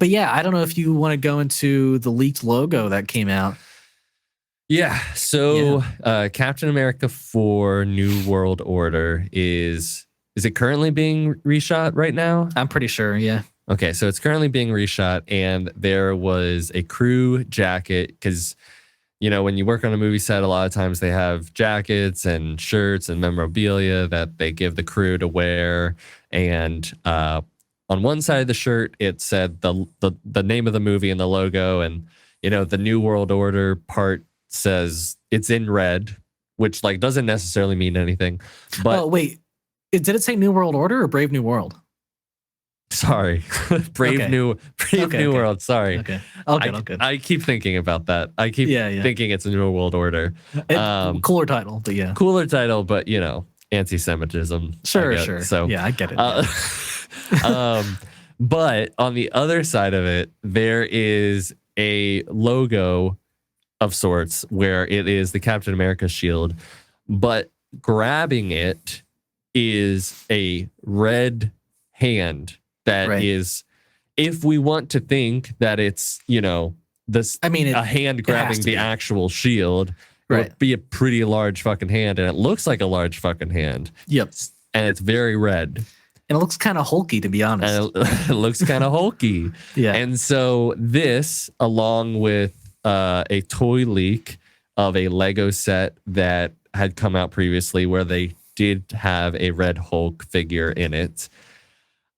But yeah, I don't know if you want to go into the leaked logo that came out. Yeah. So Captain America 4 New World Order is it currently being reshot right now? I'm pretty sure, yeah. Okay, so it's currently being reshot, and there was a crew jacket because, when you work on a movie set, a lot of times they have jackets and shirts and memorabilia that they give the crew to wear. And on one side of the shirt, it said the name of the movie and the logo, and the New World Order part says it's in red, which doesn't necessarily mean anything. But wait, did it say New World Order or Brave New World? Sorry, Brave New World. Sorry. Okay. Good. I keep thinking about that. I keep thinking it's a New World Order. Cooler title, but yeah. Cooler title, but anti-Semitism. Sure. So yeah, I get it. But on the other side of it, there is a logo of sorts where it is the Captain America shield, but grabbing it is a red hand. That is, if we want to think that it's, a hand grabbing the actual shield, it would be a pretty large fucking hand, and it looks like a large fucking hand. Yep. And it's very red. And it looks kind of hulky, to be honest. And it looks kind of hulky. Yeah. And so this, along with a toy leak of a Lego set that had come out previously where they did have a Red Hulk figure in it,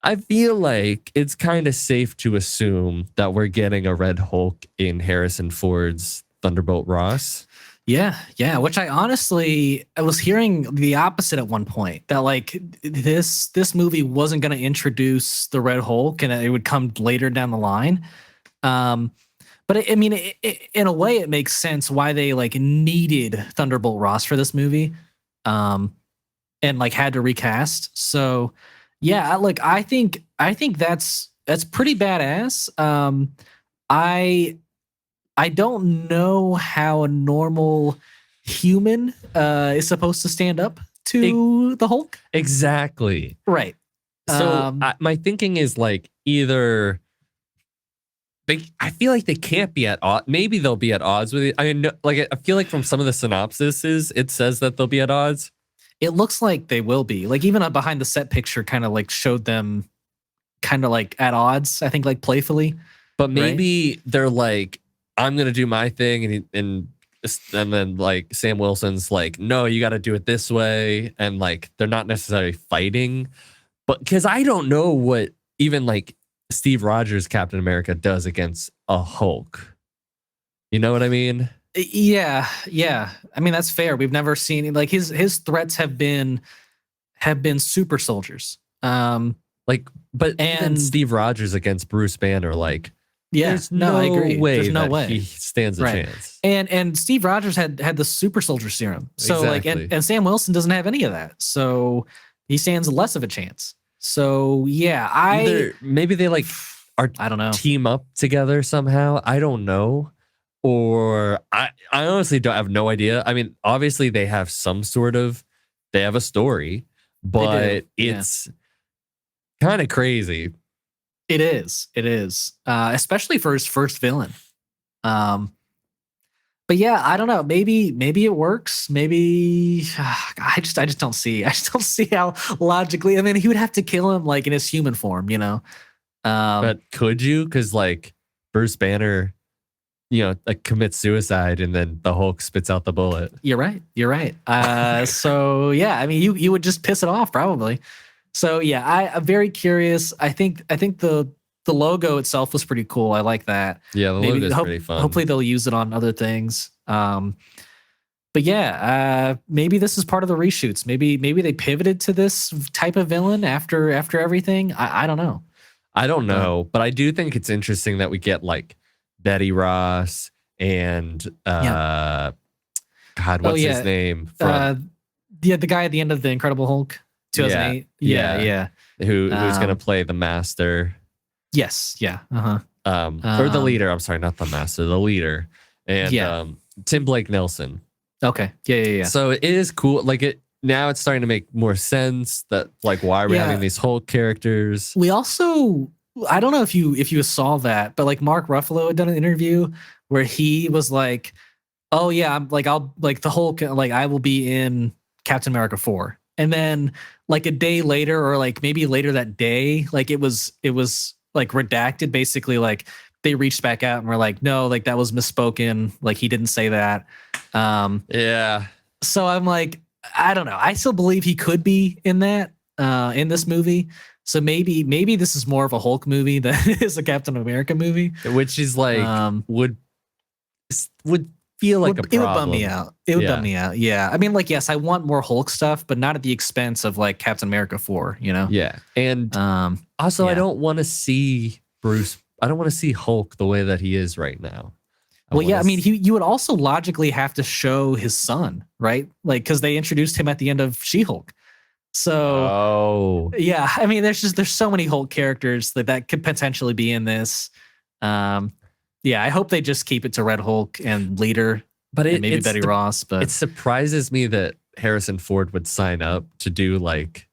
I feel like it's kind of safe to assume that we're getting a Red Hulk in Harrison Ford's Thunderbolt Ross. Yeah. Which I was hearing the opposite at one point, that this movie wasn't going to introduce the Red Hulk and it would come later down the line. But in a way, it makes sense why they needed Thunderbolt Ross for this movie, and had to recast. So. Yeah, I think that's pretty badass. I don't know how a normal human is supposed to stand up to the Hulk. Exactly. Right. So my thinking is either I feel like they can't be at odds. Maybe they'll be at odds with it. I mean, I feel like from some of the synopsises, it says that they'll be at odds. It looks like they will be. Even a behind the set picture kind of showed them kind of at odds, I think, playfully. But maybe they're I'm going to do my thing. And then Sam Wilson's no, you got to do it this way. And they're not necessarily fighting. But because I don't know what even Steve Rogers' Captain America does against a Hulk. You know what I mean? Yeah. I mean, that's fair. We've never seen his threats have been super soldiers. But even Steve Rogers against Bruce Banner, there's I agree. Way there's no way he stands a chance. And Steve Rogers had the super soldier serum. So exactly. and Sam Wilson doesn't have any of that. So he stands less of a chance. So yeah, maybe they are I don't know, team up together somehow. I don't know. Or I honestly have no idea. I mean, obviously they have they have a story, but it's kind of crazy. It is, especially for his first villain. But yeah, I don't know. Maybe it works. Maybe I just don't see. I just don't see how logically. I mean, he would have to kill him in his human form, But could you? Because Bruce Banner, commits suicide and then the Hulk spits out the bullet. You're right. So yeah, I mean, you would just piss it off probably. So yeah, I'm very curious. I think the logo itself was pretty cool. I like that. Yeah, the logo is pretty fun. Hopefully they'll use it on other things. But yeah, maybe this is part of the reshoots. Maybe they pivoted to this type of villain after everything. I don't know. I don't know, but I do think it's interesting that we get Betty Ross and God, what's his name? The guy at the end of the Incredible Hulk, 2008. Yeah. Who's gonna play the Master? Yes. Yeah. Or the leader. I'm sorry, not the Master. The leader. And Tim Blake Nelson. Okay. Yeah. So it is cool. Now it's starting to make more sense that why are we having these Hulk characters? We also I don't know if you saw that, but like Mark Ruffalo had done an interview where he was like, "Oh yeah, I'm like I'll like the Hulk like I will be in Captain America 4." And then like a day later or like maybe later that day, like it was like redacted basically like they reached back out and were like, "No, like that was misspoken. Like he didn't say that." Yeah. So I'm like, I don't know. I still believe he could be in that in this movie. So maybe this is more of a Hulk movie than it is a Captain America movie. Which is like Um, would feel like a it would bum problem. me out. It would bum me out. Yeah. I mean, like, yes, I want more Hulk stuff, but not at the expense of like Captain America 4, you know? Yeah. And also, yeah. I don't want to see Bruce. I don't want to see Hulk the way that he is right now. Well, yeah, I mean, you would also logically have to show his son, right? Like, because they introduced him at the end of She-Hulk. So, yeah, I mean, there's so many Hulk characters that could potentially be in this. Yeah, I hope they just keep it to Red Hulk and Leader, but and maybe Betty Ross. But it surprises me that Harrison Ford would sign up to do like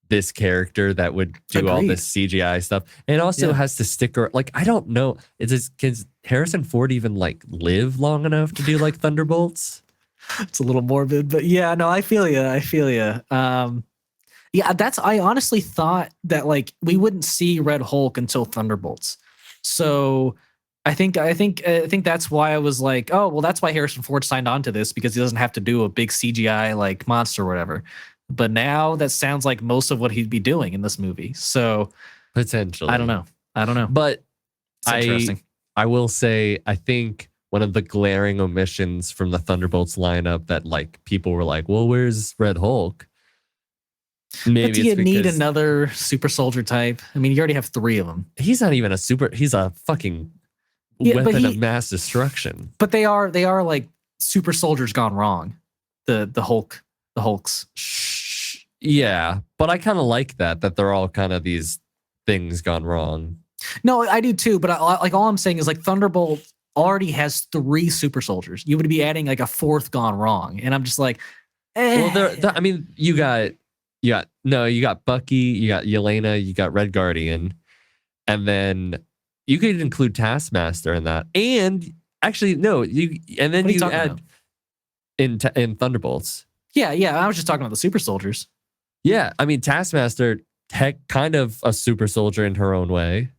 this character that would do all this CGI stuff, and also has to stick around. Like, I don't know, can Harrison Ford even like live long enough to do like Thunderbolts? It's a little morbid, but yeah, no, I feel you. Yeah, I honestly thought that like we wouldn't see Red Hulk until Thunderbolts. So I think that's why I was like, oh, well, that's why Harrison Ford signed on to this, because he doesn't have to do a big CGI like monster or whatever. But now that sounds like most of what he'd be doing in this movie. So potentially, I don't know. But it's interesting. I will say, I think one of the glaring omissions from the Thunderbolts lineup that like people were like, well, where's Red Hulk? Maybe but do you need another super soldier type? I mean, you already have 3 of them. He's not even he's a fucking weapon of mass destruction. But they are like super soldiers gone wrong. The Hulks. Yeah, but I kind of like that they're all kind of these things gone wrong. No, I do too. But like all I'm saying is like Thunderbolt already has 3 super soldiers. You would be adding like a 4th gone wrong, and I'm just like, Well, I mean, you got Bucky, you got Yelena, you got Red Guardian, and then you could include Taskmaster in that. And actually, no, you add in Thunderbolts. Yeah, I was just talking about the super soldiers. Yeah, I mean, Taskmaster, kind of a super soldier in her own way.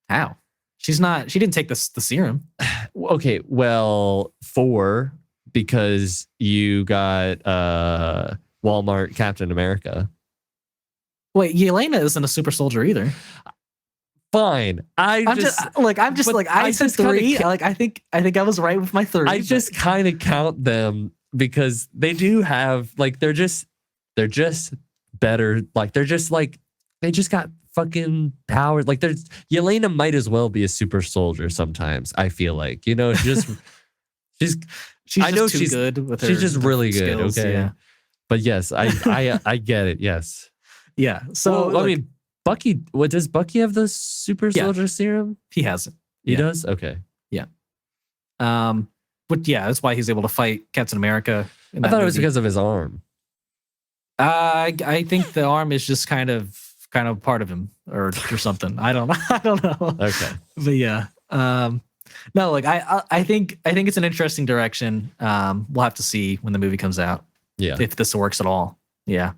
How? She's not. She didn't take the serum. Okay, well, 4, because you got Walmart Captain America. Wait, Yelena isn't a super soldier either. Fine. I said 3. I think I was right with my 3. I just kind of count them because they do have like they're just better. Like they just got fucking power. Like Yelena might as well be a super soldier sometimes. I feel like, you know, she's I know she's good with her. She's just really skills, good. Okay. Yeah. But yes, I get it. Yes. Yeah. So well, I mean, Bucky. What does Bucky have the super soldier serum? He has it. He does. Okay. Yeah. But yeah, that's why he's able to fight Captain America. I thought it was because of his arm. I think the arm is just kind of part of him or something. I don't know. Okay. But yeah. No, like I think it's an interesting direction. We'll have to see when the movie comes out. Yeah. If this works at all. Yeah.